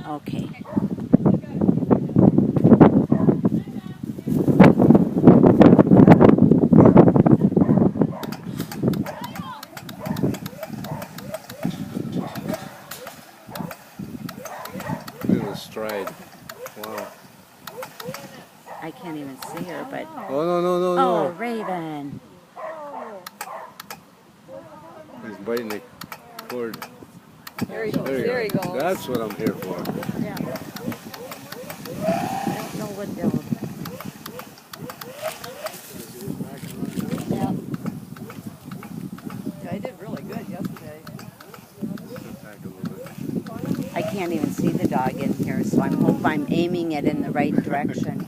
Okay. Look at the stride. Wow. I can't even see her, but... Oh, no, no, no, Oh, no. Raven. He's biting the cord. There he goes. There He you go. goes. That's what I'm here for. Yeah. I don't know what they'll... Yeah. Yeah, he did really good yesterday. Back a little bit. I can't even see the dog in here, so I hope I'm aiming it in the right direction.